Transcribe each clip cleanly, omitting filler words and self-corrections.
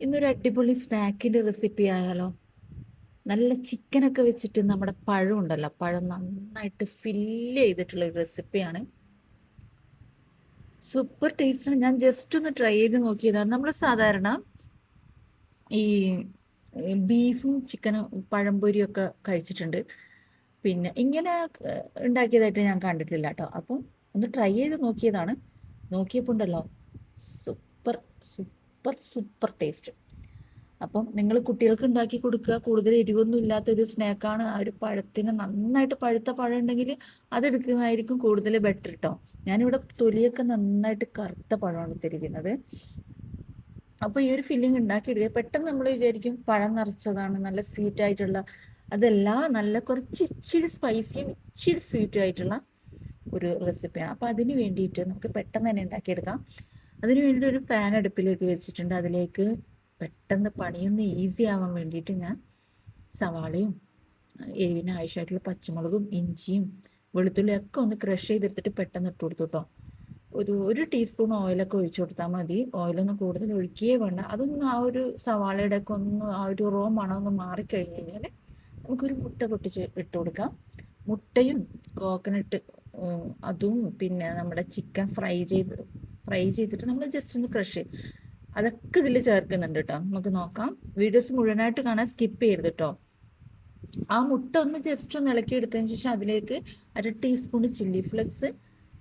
ഇന്നൊരു അടിപൊളി സ്നാക്കിൻ്റെ റെസിപ്പി ആയാലോ? നല്ല ചിക്കനൊക്കെ വെച്ചിട്ട് നമ്മുടെ പഴം ഉണ്ടല്ലോ, പഴം നന്നായിട്ട് ഫില്ല് ചെയ്തിട്ടുള്ള ഒരു റെസിപ്പിയാണ്. സൂപ്പർ ടേസ്റ്റാണ്. ഞാൻ ജസ്റ്റ് ഒന്ന് ട്രൈ ചെയ്ത് നോക്കിയതാണ്. നമ്മൾ സാധാരണ ഈ ബീഫും ചിക്കനും പഴംപൊരിയൊക്കെ കഴിച്ചിട്ടുണ്ട്. പിന്നെ ഇങ്ങനെ ഉണ്ടാക്കിയതായിട്ട് ഞാൻ കണ്ടിട്ടില്ല കേട്ടോ. അപ്പം ഒന്ന് ട്രൈ ചെയ്ത് നോക്കിയതാണ്. നോക്കിയപ്പോൾ ഉണ്ടല്ലോ, സൂപ്പർ സൂപ്പർ സൂപ്പർ ടേസ്റ്റ്. അപ്പം നിങ്ങൾ കുട്ടികൾക്ക് ഉണ്ടാക്കി കൊടുക്കുക. കൂടുതൽ എരിവൊന്നും ഇല്ലാത്തൊരു സ്നാക്കാണ്. ആ ഒരു പഴത്തിന് നന്നായിട്ട് പഴുത്ത പഴം ഉണ്ടെങ്കിൽ അതെടുക്കുന്നതായിരിക്കും കൂടുതൽ ബെറ്റർ കേട്ടോ. ഞാനിവിടെ തൊലിയൊക്കെ നന്നായിട്ട് കറുത്ത പഴമാണ് ഇട്ടിരിക്കുന്നത്. അപ്പോൾ ഈ ഒരു ഫില്ലിങ് ഉണ്ടാക്കിയെടുക്കുക. പെട്ടെന്ന് നമ്മൾ വിചാരിക്കും പഴം നിറച്ചതാണ്, നല്ല സ്വീറ്റ് ആയിട്ടുള്ള. അതല്ല, നല്ല കുറച്ച് ഇച്ചിരി സ്പൈസിയും ഇച്ചിരി സ്വീറ്റും ആയിട്ടുള്ള ഒരു റെസിപ്പിയാണ്. അപ്പോൾ അതിന് വേണ്ടിയിട്ട് നമുക്ക് പെട്ടെന്ന് തന്നെ ഉണ്ടാക്കിയെടുക്കാം. അതിന് വേണ്ടിയിട്ട് ഒരു പാൻ അടുപ്പിലേക്ക് വെച്ചിട്ടുണ്ട്. അതിലേക്ക് പെട്ടെന്ന് പണിയൊന്ന് ഈസി ആവാൻ വേണ്ടിയിട്ട് ഞാൻ സവാളയും എരിവിന് ആവശ്യമായിട്ടുള്ള പച്ചമുളകും ഇഞ്ചിയും വെളുത്തുള്ളിയൊക്കെ ഒന്ന് ക്രഷ് ചെയ്തെടുത്തിട്ട് പെട്ടെന്ന് ഇട്ട് കൊടുത്തു കേട്ടോ. ഒരു ടീസ്പൂൺ ഓയിലൊക്കെ ഒഴിച്ചു കൊടുത്താൽ മതി. ഓയിലൊന്നും കൂടുതൽ ഒഴിക്കുകയേ വേണ്ട. അതൊന്ന് ആ ഒരു സവാളയുടെ ഒക്കെ ഒന്ന് ആ ഒരു റോ മണം ഒന്ന് മാറിക്കഴിഞ്ഞ് കഴിഞ്ഞാൽ നമുക്കൊരു മുട്ട പൊട്ടിച്ച് ഇട്ട് കൊടുക്കാം. മുട്ടയും കോക്കനട്ട് അതും പിന്നെ നമ്മുടെ ചിക്കൻ ഫ്രൈ ചെയ്തിട്ട് നമ്മൾ ജസ്റ്റ് ഒന്ന് ക്രഷ് ചെയ്ത് അതൊക്കെ ഇതിൽ ചേർക്കുന്നുണ്ട് കേട്ടോ. നമുക്ക് നോക്കാം. വീഡിയോസ് മുഴുവനായിട്ട് കാണാൻ സ്കിപ്പ് ചെയ്യരുത് കേട്ടോ. ആ മുട്ട ഒന്ന് ജസ്റ്റ് ഒന്ന് ഇളക്കി എടുത്തതിന് ശേഷം അതിലേക്ക് 1/2 ടീസ്പൂൺ ചില്ലി ഫ്ലെക്സ്,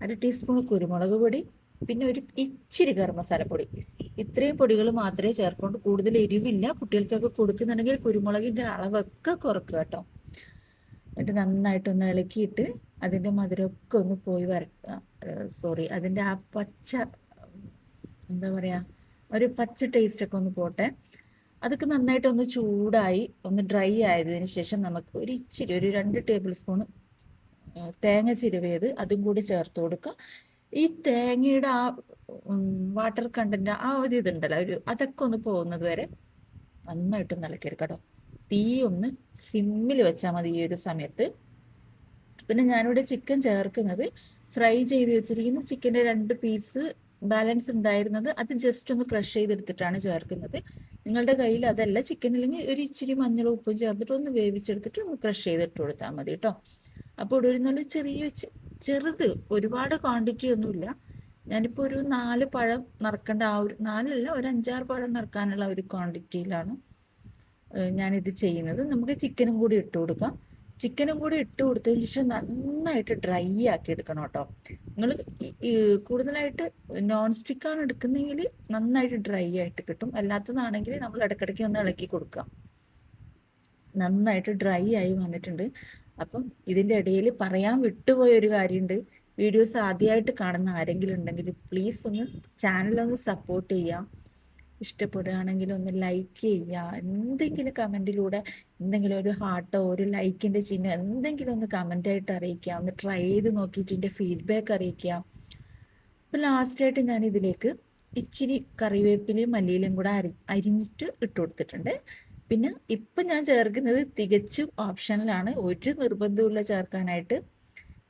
1/2 ടീസ്പൂൺ കുരുമുളക് പൊടി, പിന്നെ ഒരു ഇച്ചിരി ഗരം മസാലപ്പൊടി. ഇത്രയും പൊടികൾ മാത്രമേ ചേർക്കൊണ്ട്. കൂടുതൽ എരിവില്ല. കുട്ടികൾക്കൊക്കെ കൊടുക്കുന്നുണ്ടെങ്കിൽ കുരുമുളകിൻ്റെ അളവൊക്കെ കുറക്കുക കേട്ടോ. എന്നിട്ട് നന്നായിട്ടൊന്ന് ഇളക്കിയിട്ട് അതിൻ്റെ മധുരമൊക്കെ ഒന്ന് പോയി അതിൻ്റെ ആ പച്ച, എന്താ പറയുക, ഒരു പച്ച ടേസ്റ്റൊക്കെ ഒന്ന് പോട്ടെ. അതൊക്കെ നന്നായിട്ടൊന്ന് ചൂടായി ഒന്ന് ഡ്രൈ ആയതിനു ശേഷം നമുക്ക് ഒരു ഇച്ചിരി ഒരു 2 ടേബിൾ സ്പൂൺ തേങ്ങ ചിരവിയത് അതും കൂടി ചേർത്ത് കൊടുക്കുക. ഈ തേങ്ങയുടെ ആ വാട്ടർ കണ്ടന്റ് ആ ഒരു ഇതുണ്ടല്ലോ, അതൊക്കെ ഒന്ന് പോകുന്നത് വരെ നന്നായിട്ടൊന്ന് ഇളക്കിയെടുക്കാം കേട്ടോ. തീ ഒന്ന് സിമ്മിൽ വെച്ചാൽ മതി ഈ ഒരു സമയത്ത്. പിന്നെ ഞാനിവിടെ ചിക്കൻ ചേർക്കുന്നത് ഫ്രൈ ചെയ്ത് വെച്ചിരിക്കുന്ന ചിക്കൻ്റെ 2 പീസ് ബാലൻസ് ഉണ്ടായിരുന്നത് അത് ജസ്റ്റ് ഒന്ന് ക്രഷ് ചെയ്തെടുത്തിട്ടാണ് ചേർക്കുന്നത്. നിങ്ങളുടെ കയ്യിൽ അതല്ല ചിക്കൻ ഇല്ലെങ്കിൽ ഒരു ഇച്ചിരി മഞ്ഞളും ഉപ്പും ചേർത്തിട്ട് ഒന്ന് വേവിച്ചെടുത്തിട്ട് ഒന്ന് ക്രഷ് ചെയ്തിട്ട് കൊടുത്താൽ മതി കേട്ടോ. അപ്പോൾ ഒരു നല്ല ചെറുത്, ഒരുപാട് ക്വാണ്ടിറ്റി ഒന്നുമില്ല. ഞാനിപ്പോൾ ഒരു 4 പഴം നിറക്കേണ്ട ആ ഒരു 4 അല്ല, ഒരു 5-6 പഴം നിറക്കാനുള്ള ഒരു ക്വാണ്ടിറ്റിയിലാണ് ഞാനിത് ചെയ്യുന്നത്. നമുക്ക് ചിക്കനും കൂടി ഇട്ട് കൊടുക്കാം. ചിക്കനും കൂടി ഇട്ട് കൊടുത്തതിന് ശേഷം നന്നായിട്ട് ഡ്രൈ ആക്കി എടുക്കണം കേട്ടോ. നിങ്ങൾ കൂടുതലായിട്ട് നോൺ സ്റ്റിക്കാണ് എടുക്കുന്നതെങ്കിൽ നന്നായിട്ട് ഡ്രൈ ആയിട്ട് കിട്ടും. അല്ലാത്തതാണെങ്കിൽ നമ്മൾ ഇടയ്ക്കിടയ്ക്ക് ഒന്ന് ഇളക്കി കൊടുക്കാം. നന്നായിട്ട് ഡ്രൈ ആയി വന്നിട്ടുണ്ട്. അപ്പം ഇതിൻ്റെ ഇടയിൽ പറയാൻ വിട്ടുപോയ ഒരു കാര്യമുണ്ട്. വീഡിയോസ് ആദ്യമായിട്ട് കാണുന്ന ആരെങ്കിലും ഉണ്ടെങ്കിൽ പ്ലീസ് ഒന്ന് ചാനലൊന്ന് സപ്പോർട്ട് ചെയ്യാം. ഇഷ്ടപ്പെടുകയാണെങ്കിൽ ഒന്ന് ലൈക്ക് ചെയ്യുക. എന്തെങ്കിലും കമൻറ്റിലൂടെ എന്തെങ്കിലും ഒരു ഹാർട്ടോ ഒരു ലൈക്കിൻ്റെ ചിഹ്നം എന്തെങ്കിലും ഒന്ന് കമൻ്റായിട്ട് അറിയിക്കുക. ഒന്ന് ട്രൈ ചെയ്ത് നോക്കിയിട്ട് എൻ്റെ ഫീഡ്ബാക്ക് അറിയിക്കുക. അപ്പോൾ ലാസ്റ്റായിട്ട് ഞാൻ ഇതിലേക്ക് ഇച്ചിരി കറിവേപ്പിലയും മല്ലിയിലയും കൂടെ അരിഞ്ഞിട്ട് ഇട്ട് കൊടുത്തിട്ടുണ്ട്. പിന്നെ ഇപ്പം ഞാൻ ചേർക്കുന്നത് തികച്ചും ഓപ്ഷനിലാണ്, ഒരു നിർബന്ധമില്ല ചേർക്കാനായിട്ട്.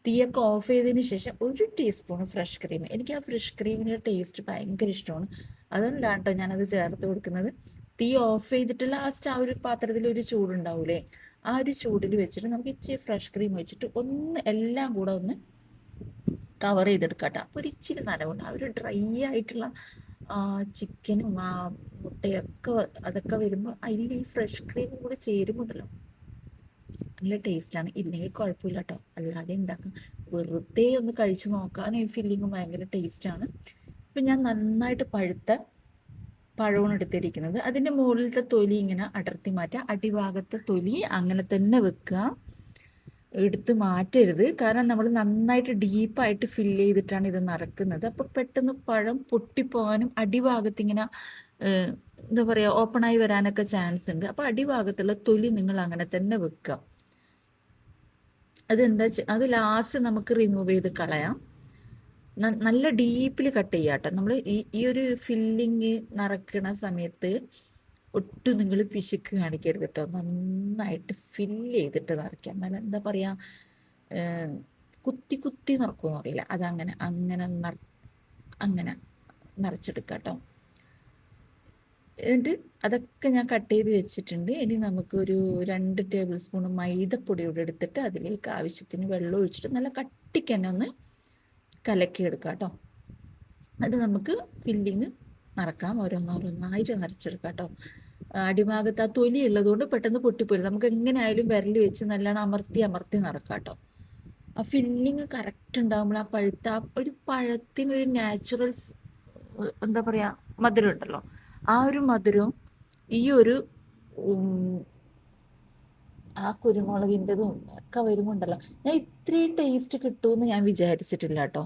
തീയൊക്കെ ഓഫ് ചെയ്തതിന് ശേഷം 1 ടീസ്പൂൺ ഫ്രഷ് ക്രീം. എനിക്ക് ആ ഫ്രഷ് ക്രീമിൻ്റെ ടേസ്റ്റ് ഭയങ്കര ഇഷ്ടമാണ്. അതുകൊണ്ടാണ് കേട്ടോ ഞാനത് ചേർത്ത് കൊടുക്കുന്നത്. തീ ഓഫ് ചെയ്തിട്ട് ലാസ്റ്റ് ആ ഒരു പാത്രത്തിൽ ഒരു ചൂടുണ്ടാവൂലേ, ആ ഒരു ചൂടിൽ വെച്ചിട്ട് നമുക്ക് ഇച്ചിരി ഫ്രഷ് ക്രീം വെച്ചിട്ട് ഒന്ന് എല്ലാം കൂടെ ഒന്ന് കവർ ചെയ്തെടുക്കാം കേട്ടോ. അപ്പോൾ ഒരു ഇച്ചിരി നനവുണ്ട്. ആ ഒരു ഡ്രൈ ആയിട്ടുള്ള ചിക്കനും ആ മുട്ടയൊക്കെ അതൊക്കെ വരുമ്പോൾ അതിൽ ഈ ഫ്രഷ് ക്രീമും കൂടെ ചേരുമ്പോണ്ടല്ലോ നല്ല ടേസ്റ്റാണ്. ഇല്ലെങ്കിൽ കുഴപ്പമില്ല കേട്ടോ, അല്ലാതെ ഉണ്ടാക്കാം. വെറുതെ ഒന്ന് കഴിച്ചു നോക്കാൻ ഈ ഫില്ലിങ് ഭയങ്കര ടേസ്റ്റാണ്. ഇപ്പം ഞാൻ നന്നായിട്ട് പഴുത്ത പഴമാണ് എടുത്തിരിക്കുന്നത്. അതിൻ്റെ മുകളിലത്തെ തൊലി ഇങ്ങനെ അടർത്തി മാറ്റുക. അടിഭാഗത്തെ തൊലി അങ്ങനെ തന്നെ വെക്കുക, എടുത്ത് മാറ്റരുത്. കാരണം നമ്മൾ നന്നായിട്ട് ഡീപ്പായിട്ട് ഫില്ല് ചെയ്തിട്ടാണ് ഇത് നിറക്കുന്നത്. അപ്പോൾ പെട്ടെന്ന് പഴം പൊട്ടിപ്പോകാനും അടിഭാഗത്ത് ഇങ്ങനെ എന്താ പറയുക ഓപ്പണായി വരാനൊക്കെ ചാൻസ് ഉണ്ട്. അപ്പോൾ അടിഭാഗത്തുള്ള തൊലി നിങ്ങൾ അങ്ങനെ തന്നെ വെക്കുക. അത് ലാസ്റ്റ് നമുക്ക് റിമൂവ് ചെയ്ത് കളയാം. നല്ല ഡീപ്പിൽ കട്ട് ചെയ്യുക കേട്ടോ. നമ്മൾ ഈ ഒരു ഫില്ലിങ് നിറയ്ക്കണ സമയത്ത് ഒട്ടും നിങ്ങൾ പിശുക്ക് കാണിക്കരുത് കേട്ടോ. നന്നായിട്ട് ഫില്ല് ചെയ്തിട്ട് നിറയ്ക്കുക. എന്നാൽ എന്താ പറയുക, കുത്തി കുത്തി നിറക്കുമെന്ന് അറിയില്ല, അതങ്ങനെ അങ്ങനെ അങ്ങനെ നിറച്ചെടുക്കുക കേട്ടോ. എന്നിട്ട് അതൊക്കെ ഞാൻ കട്ട് ചെയ്ത് വെച്ചിട്ടുണ്ട്. ഇനി നമുക്കൊരു 2 ടേബിൾ സ്പൂൺ മൈദപ്പൊടി കൂടെ എടുത്തിട്ട് അതിലേക്ക് ആവശ്യത്തിന് വെള്ളം ഒഴിച്ചിട്ട് നല്ല കട്ടിക്ക് തന്നെ ഒന്ന് കലക്കിയെടുക്കാം കേട്ടോ. അത് നമുക്ക് ഫില്ലിങ് നിറക്കാം, ഓരോന്നോരോന്നായിട്ട് നിറച്ചെടുക്കാം കേട്ടോ. അടിഭാഗത്ത് ആ തൊലി ഉള്ളതുകൊണ്ട് പെട്ടെന്ന് പൊട്ടിപ്പോരും. നമുക്ക് എങ്ങനെയായാലും വിരൽ വെച്ച് നല്ലോണം അമർത്തി അമർത്തി നിറക്കാം കേട്ടോ. ആ ഫില്ലിങ് കറക്റ്റ് ഉണ്ടാകുമ്പോൾ ആ പഴുത്ത ഒരു പഴത്തിനൊരു നാച്ചുറൽ എന്താ പറയുക മധുരം ഉണ്ടല്ലോ, ആ ഒരു മധുരവും ഈ ഒരു ആ കുരുമുളകിൻ്റെതും ഒക്കെ വരുമ്പോണ്ടല്ലോ, ഞാൻ ഇത്രയും ടേസ്റ്റ് കിട്ടുമെന്ന് ഞാൻ വിചാരിച്ചിട്ടില്ല കേട്ടോ.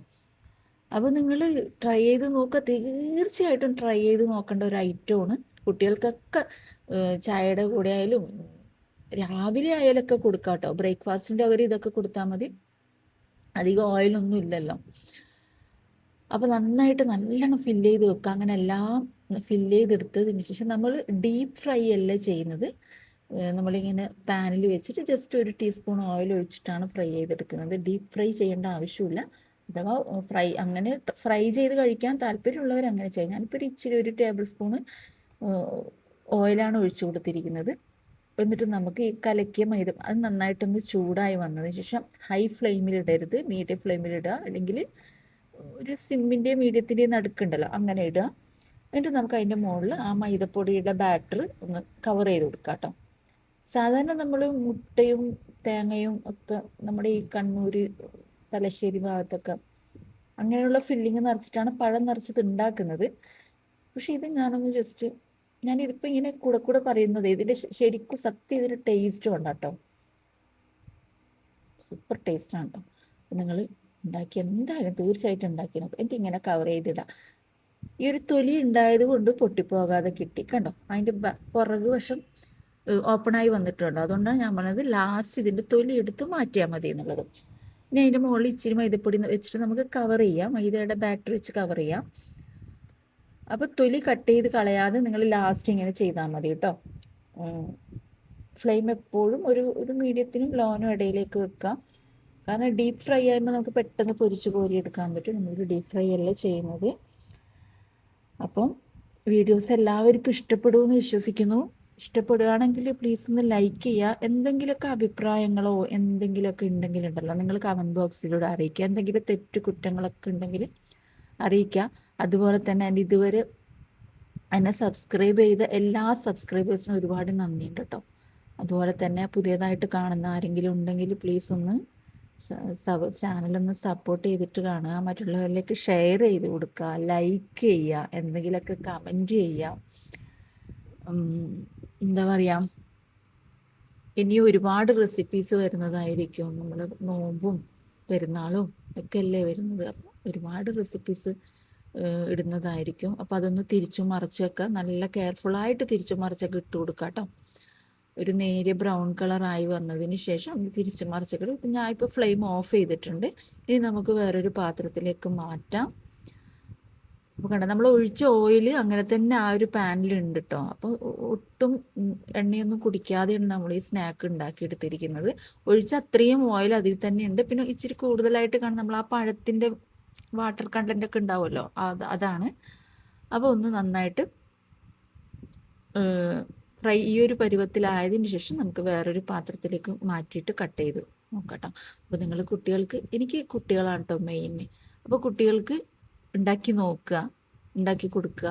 അപ്പോൾ നിങ്ങൾ ട്രൈ ചെയ്ത് നോക്കുക, തീർച്ചയായിട്ടും ട്രൈ ചെയ്ത് നോക്കേണ്ട ഒരു ഐറ്റമാണ്. കുട്ടികൾക്കൊക്കെ ചായയുടെ കൂടെ ആയാലും രാവിലെ ആയാലൊക്കെ കൊടുക്കാം കേട്ടോ. ബ്രേക്ക്ഫാസ്റ്റിൻ്റെ പകരം ഇതൊക്കെ കൊടുത്താൽ മതി, അധികം ഓയിലൊന്നും ഇല്ലല്ലോ. അപ്പോൾ നന്നായിട്ട് നല്ലോണം ഫില്ല് ചെയ്ത് വെക്കുക. അങ്ങനെ എല്ലാം ഫില്ല് ചെയ്തെടുത്തതിന് ശേഷം നമ്മൾ ഡീപ്പ് ഫ്രൈ അല്ല ചെയ്യുന്നത്, നമ്മളിങ്ങനെ പാനിൽ വെച്ചിട്ട് ജസ്റ്റ് 1 ടീസ്പൂൺ ഓയിൽ ഒഴിച്ചിട്ടാണ് ഫ്രൈ ചെയ്തെടുക്കുന്നത്. ഡീപ്പ് ഫ്രൈ ചെയ്യേണ്ട ആവശ്യമില്ല. അഥവാ അങ്ങനെ ഫ്രൈ ചെയ്ത് കഴിക്കാൻ താല്പര്യമുള്ളവർ അങ്ങനെ ചെയ്യും. ഞാനിപ്പോൾ ഇച്ചിരി 1 ടേബിൾ സ്പൂണ് ഓയിലാണ് ഒഴിച്ചു കൊടുത്തിരിക്കുന്നത്. എന്നിട്ട് നമുക്ക് ഈ കലക്കിയ മൈദ അത് നന്നായിട്ടൊന്ന് ചൂടായി വന്നതിന് ശേഷം ഹൈ ഫ്ലെയിമിലിടരുത്, മീഡിയം ഫ്ലെയിമിലിടുക, അല്ലെങ്കിൽ ഒരു സിമ്മിൻ്റെയും മീഡിയത്തിൻ്റെയും നടുക്കുണ്ടല്ലോ അങ്ങനെ ഇടുക. എന്നിട്ട് നമുക്ക് അതിൻ്റെ മുകളിൽ ആ മൈദപ്പൊടിയുടെ ബാറ്റർ ഒന്ന് കവർ ചെയ്ത് കൊടുക്കാം കേട്ടോ. സാധാരണ നമ്മൾ മുട്ടയും തേങ്ങയും ഒക്കെ നമ്മുടെ ഈ കണ്ണൂർ തലശ്ശേരി ഭാഗത്തൊക്കെ അങ്ങനെയുള്ള ഫില്ലിങ് നിറച്ചിട്ടാണ് പഴം നിറച്ചത് ഉണ്ടാക്കുന്നത്. പക്ഷെ ഇത് ഞാനിതിപ്പോൾ ഇങ്ങനെ കൂടെ പറയുന്നത് ഇതിൻ്റെ ശരിക്കും സത്യം ഇതിൻ്റെ ടേസ്റ്റും ഉണ്ട് കേട്ടോ. സൂപ്പർ ടേസ്റ്റാണ് കേട്ടോ. നിങ്ങൾ ഉണ്ടാക്കി എന്തായാലും തീർച്ചയായിട്ടും ഉണ്ടാക്കി നോക്കും. എന്നിട്ട് ഇങ്ങനെ കവർ ചെയ്തിടാം. ഈ ഒരു തൊലി ഉണ്ടായത് കൊണ്ട് പൊട്ടിപ്പോകാതെ കിട്ടി കണ്ടോ. അതിൻ്റെ പുറകു വശം ഓപ്പണായി വന്നിട്ടുണ്ട്. അതുകൊണ്ടാണ് ഞാൻ പറഞ്ഞത് ലാസ്റ്റ് ഇതിൻ്റെ തൊലി എടുത്ത് മാറ്റിയാൽ മതി എന്നുള്ളത്. ഇനി അതിൻ്റെ മുകളിൽ ഇച്ചിരി മൈദപ്പൊടി വെച്ചിട്ട് നമുക്ക് കവർ ചെയ്യാം, മൈദയുടെ ബാറ്റർ വെച്ച് കവർ ചെയ്യാം. അപ്പോൾ തൊലി കട്ട് ചെയ്ത് കളയാതെ നിങ്ങൾ ലാസ്റ്റ് ഇങ്ങനെ ചെയ്താൽ മതി കേട്ടോ. ഫ്ലെയിം എപ്പോഴും ഒരു മീഡിയത്തിനും ലോനും ഇടയിലേക്ക് വെക്കാം. കാരണം ഡീപ്പ് ഫ്രൈ ആകുമ്പോൾ നമുക്ക് പെട്ടെന്ന് പൊരിച്ച് കോരി എടുക്കാൻ പറ്റും. നമ്മൾ ഡീപ്പ് ഫ്രൈ അല്ല ചെയ്യുന്നത്. അപ്പം വീഡിയോസ് എല്ലാവർക്കും ഇഷ്ടപ്പെടുമെന്ന് വിശ്വസിക്കുന്നു. ഇഷ്ടപ്പെടുകയാണെങ്കിൽ പ്ലീസ് ഒന്ന് ലൈക്ക് ചെയ്യുക. എന്തെങ്കിലുമൊക്കെ അഭിപ്രായങ്ങളോ എന്തെങ്കിലുമൊക്കെ ഉണ്ടെങ്കിലുണ്ടല്ലോ നിങ്ങൾ കമൻറ്റ് ബോക്സിലൂടെ അറിയിക്കുക. എന്തെങ്കിലും തെറ്റ് കുറ്റങ്ങളൊക്കെ ഉണ്ടെങ്കിൽ അറിയിക്കുക. അതുപോലെ തന്നെ ഇതുവരെ എന്നെ സബ്സ്ക്രൈബ് ചെയ്ത എല്ലാ സബ്സ്ക്രൈബേഴ്സിനും ഒരുപാട് നന്ദിയുണ്ട് കേട്ടോ. അതുപോലെ തന്നെ പുതിയതായിട്ട് കാണുന്ന ആരെങ്കിലും ഉണ്ടെങ്കിൽ പ്ലീസ് ഒന്ന് ചാനലൊന്ന് സപ്പോർട്ട് ചെയ്തിട്ട് കാണുക. മറ്റുള്ളവരിലേക്ക് ഷെയർ ചെയ്ത് കൊടുക്കുക, ലൈക്ക് ചെയ്യുക, എന്തെങ്കിലുമൊക്കെ കമൻറ്റ് ചെയ്യുക. എന്താ പറയുക, ഇനി ഒരുപാട് റെസിപ്പീസ് വരുന്നതായിരിക്കും. നമ്മൾ നോമ്പും പെരുന്നാളും ഒക്കെ അല്ലേ വരുന്നത്. അപ്പോൾ ഒരുപാട് റെസിപ്പീസ് ഇടുന്നതായിരിക്കും. അപ്പോൾ അതൊന്ന് തിരിച്ചും മറിച്ചൊക്കെ നല്ല കെയർഫുള്ളായിട്ട് തിരിച്ചും മറിച്ചൊക്കെ ഇട്ട് കൊടുക്കുക കേട്ടോ. ഒരു നേരിയ ബ്രൗൺ കളറായി വന്നതിന് ശേഷം തിരിച്ചു മറിച്ചൊക്കെ. ഇപ്പം ഞാൻ ഇപ്പോൾ ഫ്ലെയിം ഓഫ് ചെയ്തിട്ടുണ്ട്. ഇനി നമുക്ക് വേറൊരു പാത്രത്തിലേക്ക് മാറ്റാം. അപ്പോൾ കണ്ട നമ്മൾ ഒഴിച്ച ഓയിൽ അങ്ങനെ തന്നെ ആ ഒരു പാനിലുണ്ട് കേട്ടോ. അപ്പോൾ ഒട്ടും എണ്ണയൊന്നും കുടിക്കാതെയാണ് നമ്മൾ ഈ സ്നാക്ക് ഉണ്ടാക്കിയെടുത്തിരിക്കുന്നത്. ഒഴിച്ച അത്രയും ഓയിൽ അതിൽ തന്നെ ഉണ്ട്. പിന്നെ ഇച്ചിരി കൂടുതലായിട്ട് കാണും നമ്മൾ ആ പഴത്തിൻ്റെ വാട്ടർ കണ്ടൻ്റ് ഒക്കെ ഉണ്ടാവുമല്ലോ, അതാണ്. അപ്പോൾ ഒന്ന് നന്നായിട്ട് ഫ്രൈ ഈ ഒരു പരുവത്തിലായതിന് ശേഷം നമുക്ക് വേറൊരു പാത്രത്തിലേക്ക് മാറ്റിയിട്ട് കട്ട് ചെയ്ത് നോക്കട്ടോ. അപ്പോൾ നിങ്ങൾ എനിക്ക് കുട്ടികളാണ് കേട്ടോ മെയിൻ. അപ്പോൾ കുട്ടികൾക്ക് ഉണ്ടാക്കി നോക്കുക, ഉണ്ടാക്കി കൊടുക്കുക,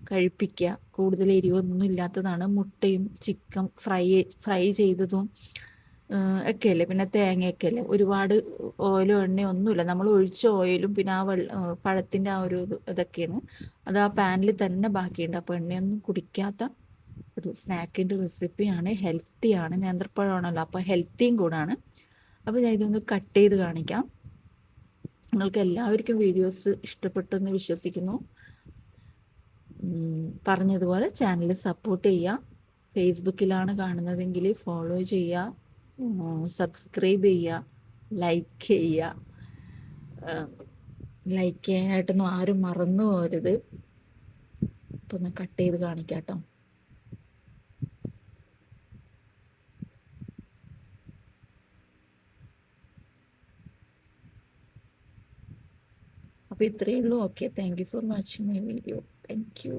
കഴിപ്പിക്കുക. കൂടുതൽ എരിവൊന്നും ഇല്ലാത്തതാണ്. മുട്ടയും ചിക്കൻ ഫ്രൈ ചെയ്തതും ഒക്കെ അല്ലേ, പിന്നെ തേങ്ങയൊക്കെ അല്ലേ, ഒരുപാട് ഓയിലോ എണ്ണയോ ഒന്നുമില്ല. നമ്മൾ ഒഴിച്ച ഓയിലും പിന്നെ ആ പഴത്തിൻ്റെ ആ ഒരു ഇതൊക്കെയാണ്. അത് ആ പാനിൽ തന്നെ ബാക്കിയുണ്ട്. അപ്പോൾ എണ്ണയൊന്നും കുടിക്കാത്ത ഒരു സ്നാക്കിൻ്റെ റെസിപ്പിയാണ്. ഹെൽത്തിയാണ്, നേന്ത്രപ്പഴമാണല്ലോ, അപ്പോൾ ഹെൽത്തിയും കൂടാണ്. അപ്പോൾ ഞാൻ ഇതൊന്ന് കട്ട് ചെയ്ത് കാണിക്കാം. നിങ്ങൾക്ക് എല്ലാവർക്കും വീഡിയോസ് ഇഷ്ടപ്പെട്ടെന്ന് വിശ്വസിക്കുന്നു. പറഞ്ഞതുപോലെ ചാനൽ സപ്പോർട്ട് ചെയ്യുക. ഫേസ്ബുക്കിലാണ് കാണുന്നതെങ്കിൽ ഫോളോ ചെയ്യുക, സബ്സ്ക്രൈബ് ചെയ്യുക, ലൈക്ക് ചെയ്യുക. ലൈക്ക് ചെയ്യാനായിട്ടൊന്നും ആരും മറന്നു പോകരുത്. അപ്പോൾ ഒന്ന് കട്ട് ചെയ്ത് കാണിക്കാം കേട്ടോ. അപ്പോൾ ഇത്രയേ ഉള്ളൂ. Okay, thank you for watching my video. Thank you.